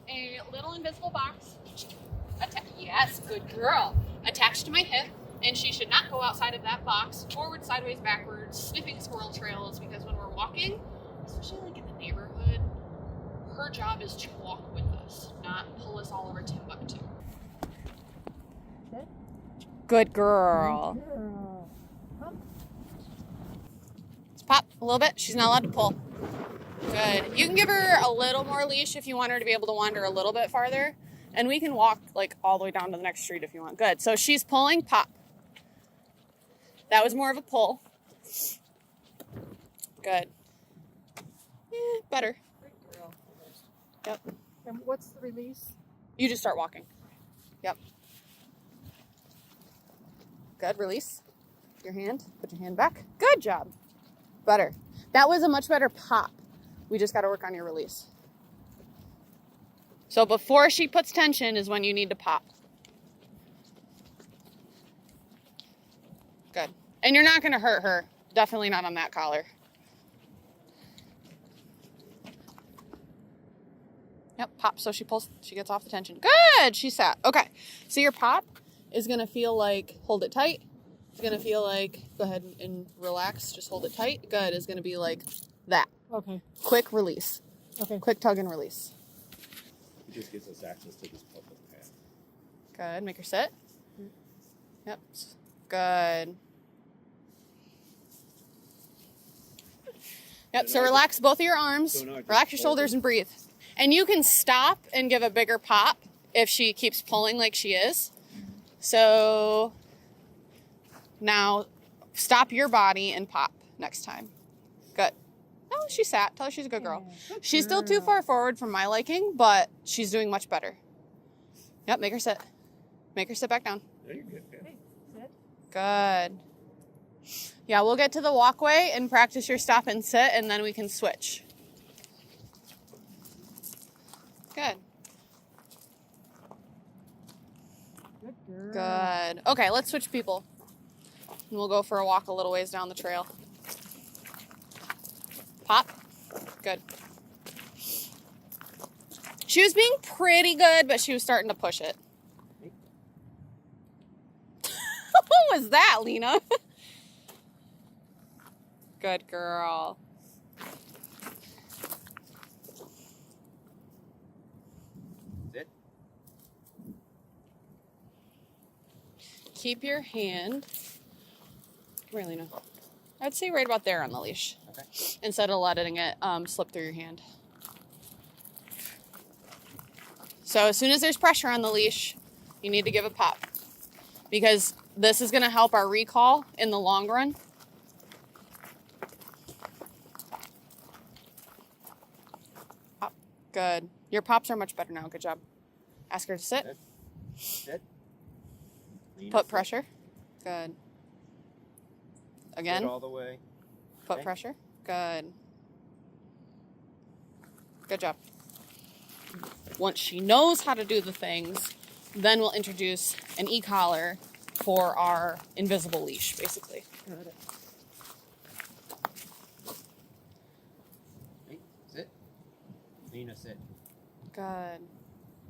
a little invisible box. Yes, good girl. Attached to my hip, and she should not go outside of that box, forward, sideways, backwards, sniffing squirrel trails, because when we're walking, especially like in the neighborhood, her job is to walk with us, not pull us all over Timbuktu. Good girl. Good girl. Let's pop a little bit. She's not allowed to pull. Good. You can give her a little more leash if you want her to be able to wander a little bit farther. And we can walk like all the way down to the next street if you want. Good. So she's pulling, pop. That was more of a pull. Good. Better. Good girl. Yep. And what's the release? You just start walking. Yep. Good. Release your hand. Put your hand back. Good job. Better. That was a much better pop. We just got to work on your release. So before she puts tension is when you need to pop. Good. And you're not going to hurt her. Definitely not on that collar. Yep, pop. So she pulls, she gets off the tension. Good. She sat. Okay. So your pop is going to feel like, hold it tight. It's going to feel like, go ahead and relax. Just hold it tight. Good. It's going to be like that. Okay. Quick release. Okay. Quick tug and release. It just gives us access to this public path. Good. Make her sit. Yep. Good. Yep. So relax both of your arms. Relax your shoulders and breathe. And you can stop and give a bigger pop if she keeps pulling like she is. So now stop your body and pop next time. Good. Oh, she sat. Tell her she's a good girl. She's still too far forward for my liking, but she's doing much better. Yep, make her sit. Make her sit back down. Yeah, you're good. Yeah. Okay, sit. Good. Yeah, we'll get to the walkway and practice your stop and sit, and then we can switch. Good. Good girl. Good. Okay, let's switch people. And we'll go for a walk a little ways down the trail. Pop. Good. She was being pretty good, but she was starting to push it. What was that, Lena? Good girl. Sit. Keep your hand. Come here, Lena. I'd say right about there on the leash. Okay. Instead of letting it slip through your hand. So as soon as there's pressure on the leash, you need to give a pop. Because this is going to help our recall in the long run. Pop. Good. Your pops are much better now. Good job. Ask her to sit. Good. Sit. Lena, Put sit. pressure. Good. Again. Sit all the way. Put Okay. pressure. Good. Good job. Once she knows how to do the things, then we'll introduce an e-collar for our invisible leash, basically. Got it. Hey, sit. Lena, sit. Good.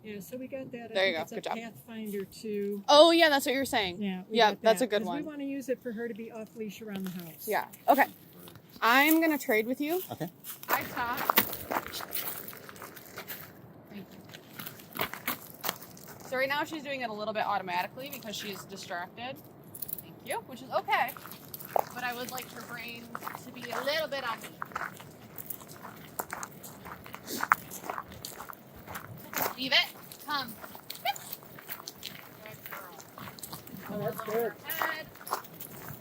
Yeah, so we got that. I There you think go. It's Good a job. Pathfinder 2. Oh, yeah, that's what you were saying. Yeah. Yeah, got that's that, a good 'cause one. We want to use it for her to be off leash around the house. Yeah. Okay. I'm going to trade with you. Okay. I stop. Thank you. So right now she's doing it a little bit automatically because she's distracted. Thank you, which is okay. But I would like her brain to be a little bit on me. Leave it. Come. Good girl. Oh, that's Over good. her head.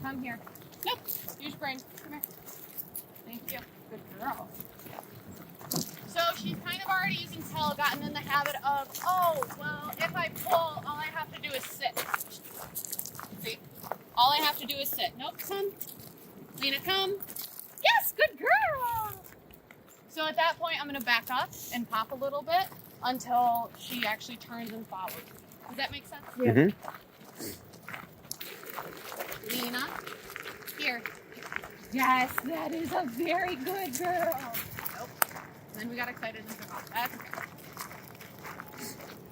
Come here. Nope. Use your brain. Come here. Thank you. Good girl. So she's kind of already, you can tell, gotten in the habit of, oh, well, if I pull, all I have to do is sit. See? All I have to do is sit. Nope, come. Lena, come. Yes, good girl. So at that point, I'm going to back up and pop a little bit until she actually turns and follows. Does that make sense? Yeah. Mm-hmm. Lena, here. Yes, that is a very good girl. Nope. Then we got excited and took off. That's okay.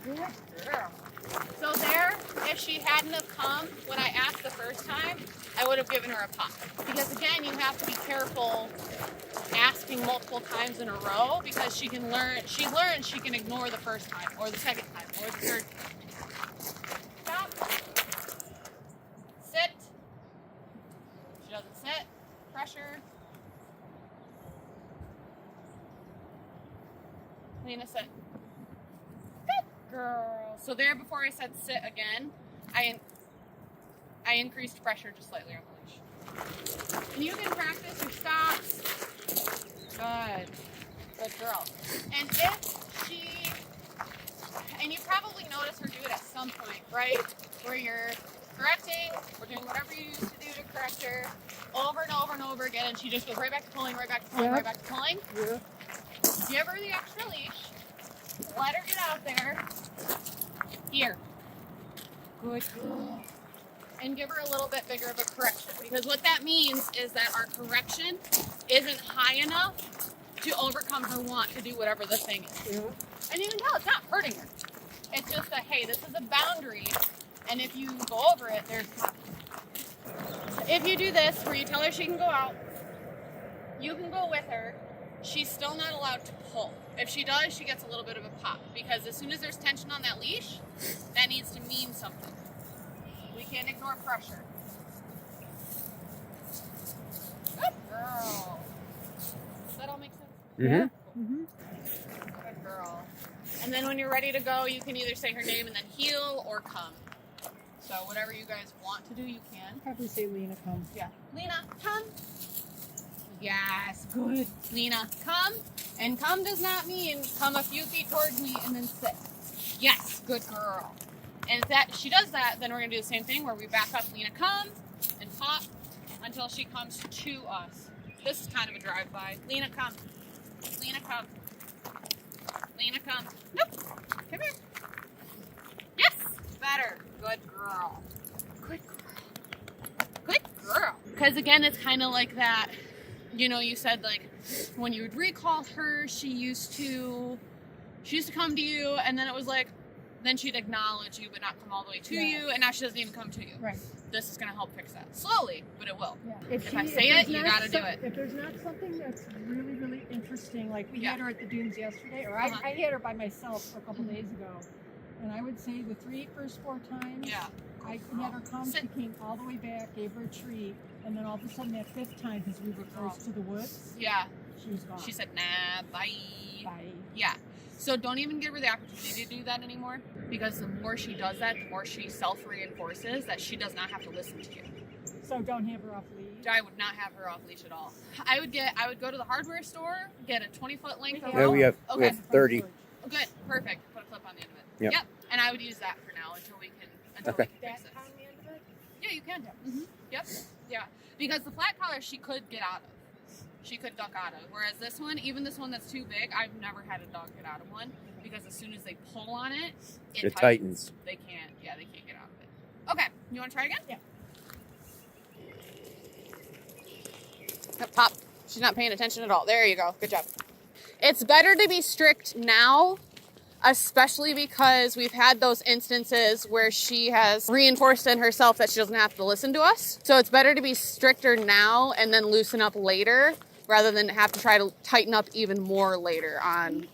Good girl. So there, if she hadn't have come when I asked the first time, I would have given her a pop. Because again, you have to be careful asking multiple times in a row because she learns she can ignore the first time or the second time or the third time. Stop. Sit. She doesn't sit. Pressure. Lena, sit. Good girl. So there, before I said sit again, I increased pressure just slightly on the leash. And you can practice your stops. Good. Good girl. And you probably notice her do it at some point, right? Where you're correcting, or doing whatever you used to do to correct her over and over and over again, and she just goes right back to pulling, right back to pulling, right back to pulling. Yeah. Give her the extra leash. Let her get out there. Here. Good girl. And give her a little bit bigger of a correction. Because what that means is that our correction isn't high enough to overcome her want to do whatever the thing is. Yeah. And you can tell it's not hurting her. It's just a, hey, this is a boundary. And if you go over it, there's consequences. If you do this, where you tell her she can go out, you can go with her, she's still not allowed to pull. If she does, she gets a little bit of a pop. Because as soon as there's tension on that leash, that needs to mean something. We can't ignore pressure. Good girl. Does that all make sense? Yeah. Mm-hmm. Good girl. And then when you're ready to go, you can either say her name and then heel or come. So whatever you guys want to do, you can. Probably say Lena, come. Yeah. Lena, come. Yes, good. Lena, come. And come does not mean come a few feet towards me and then sit. Yes, good girl. And if that she does that, then we're going to do the same thing where we back up, Lena, come, and pop until she comes to us. This is kind of a drive-by. Lena, come. Lena, come. Lena, come. Nope. Come here. Yes, better. Good girl. Good girl. Good girl. Because again, it's kind of like that, you know, you said like when you would recall her, she used to come to you, and then it was like, then she'd acknowledge you but not come all the way to you, and now she doesn't even come to you. Right. This is going to help fix that. Slowly, but it will. Yeah. If I say it, you got to do it. If there's not something that's really, really interesting, like we Yeah. had her at the dunes yesterday, or Uh-huh. I had her by myself a couple days ago, and I would say the first four times, Yeah. I had her come, Sit. she came all the way back, gave her a treat, and then all of a sudden that fifth time, because we were close to the woods, Yeah. she was gone. She said, nah, bye. Bye. Yeah. So don't even give her the opportunity to do that anymore, because the more she does that, the more she self-reinforces that she does not have to listen to you. So don't have her off lead. I would not have her off leash at all. I would go to the hardware store, get a 20-foot length of Yeah, rope. we have Okay. 30. Oh, good. Perfect. Put a clip on the end of it. Yep. Yep. And I would use that for now until we can Okay. fix That this. on the end of it? Yeah, you can. Mm-hmm. Yep. Yeah. Because the flat collar she could get out of. She could duck out of. Whereas this one, even this one that's too big, I've never had a dog get out of one. Because as soon as they pull on it, It tightens. They can't get out of it. Okay. You want to try again? Yeah. Yep, pop. She's not paying attention at all. There you go. Good job. It's better to be strict now, especially because we've had those instances where she has reinforced in herself that she doesn't have to listen to us. So it's better to be stricter now and then loosen up later rather than have to try to tighten up even more later on.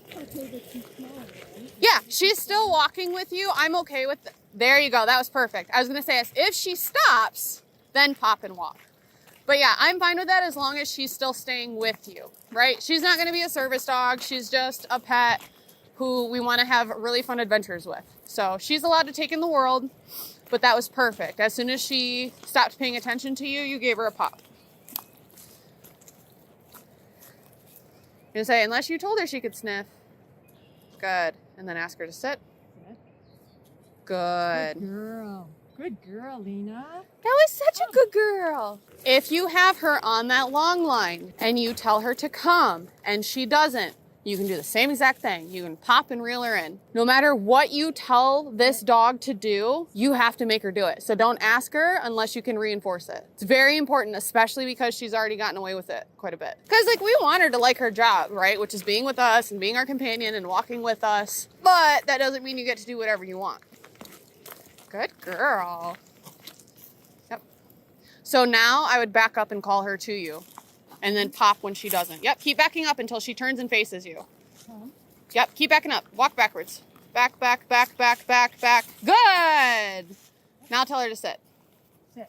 Yeah, she's still walking with you. I'm okay with it. There you go. That was perfect. I was going to say, if she stops, then pop and walk. But yeah, I'm fine with that as long as she's still staying with you, right? She's not going to be a service dog. She's just a pet who we want to have really fun adventures with. So she's allowed to take in the world, but that was perfect. As soon as she stopped paying attention to you, you gave her a pop. You say, unless you told her she could sniff. Good. And then ask her to sit. Good. Good girl. Good girl, Lena. That was such a good girl. If you have her on that long line and you tell her to come and she doesn't, You can do the same exact thing. You can pop and reel her in. No matter what you tell this dog to do, you have to make her do it. So don't ask her unless you can reinforce it. It's very important, especially because she's already gotten away with it quite a bit. Because like we want her to like her job, right? Which is being with us and being our companion and walking with us. But that doesn't mean you get to do whatever you want. Good girl. Yep. So now I would back up and call her to you. And then pop when she doesn't. Yep, keep backing up until she turns and faces you. Yep, keep backing up. Walk backwards. Back, back, back, back, back, back. Good. Now tell her to sit. Sit.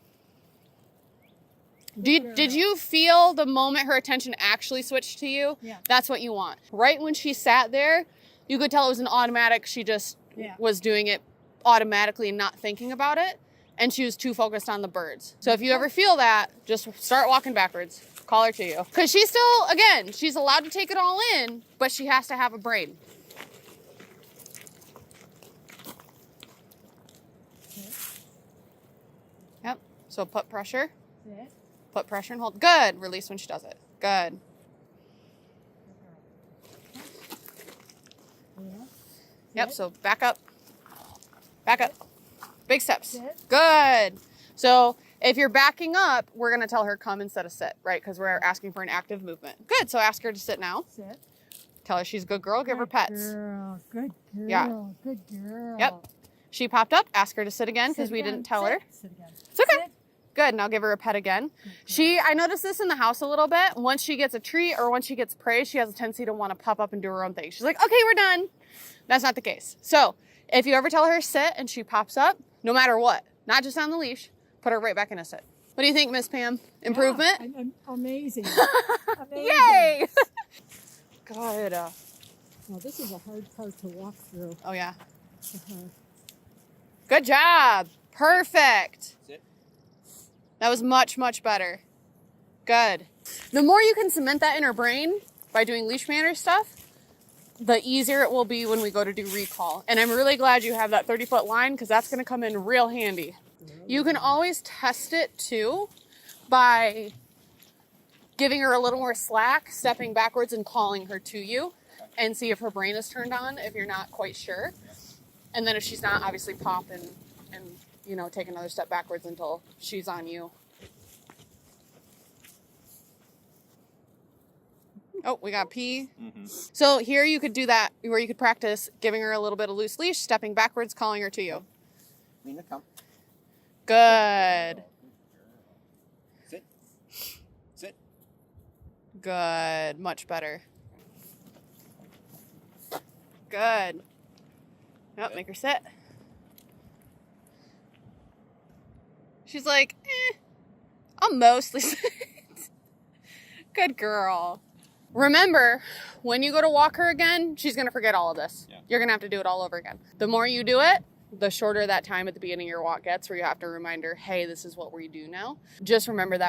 Did you feel the moment her attention actually switched to you? Yeah. That's what you want. Right when she sat there, you could tell it was an automatic. She just was doing it automatically and not thinking about it. And she was too focused on the birds. So if you ever feel that, just start walking backwards. Call her to you. Because she's still, again, she's allowed to take it all in, but she has to have a brain. Yep. So put pressure. Put pressure and hold. Good. Release when she does it. Good. Yep. So back up. Back up. Big steps. Good. So if you're backing up, we're going to tell her come instead of sit, right? Because we're asking for an active movement. Good. So ask her to sit now. Sit. Tell her she's a good girl. Give her pets. Good girl. Yeah. Good girl. Yep. She popped up. Ask her to sit again because we didn't tell her. Sit again. It's okay. Good. Now give her a pet again. I noticed this in the house a little bit. Once she gets a treat or once she gets praise, she has a tendency to want to pop up and do her own thing. She's like, okay, we're done. That's not the case. So if you ever tell her sit and she pops up, no matter what, not just on the leash, put her right back in a sit. What do you think, Miss Pam? Improvement? Yeah, amazing. Amazing. Yay! Good. Well, this is a hard part to walk through. Oh, yeah. Uh-huh. Good job. Perfect. Sit. That was much, much better. Good. The more you can cement that in her brain by doing leash manner stuff, the easier it will be when we go to do recall. And I'm really glad you have that 30-foot line because that's going to come in real handy. You can always test it too by giving her a little more slack, stepping backwards and calling her to you and see if her brain is turned on if you're not quite sure. And then if she's not, obviously pop and take another step backwards until she's on you. Oh, we got pee. Mm-hmm. So here you could do that where you could practice giving her a little bit of loose leash, stepping backwards, calling her to you. Lena, come. Good. Sit. Sit. Good. Much better. Good. Yep, make her sit. She's like, I'll mostly sit. Good girl. Remember, when you go to walk her again, she's going to forget all of this. Yeah. You're going to have to do it all over again. The more you do it, the shorter that time at the beginning of your walk gets where you have to remind her, hey, this is what we do now. Just remember that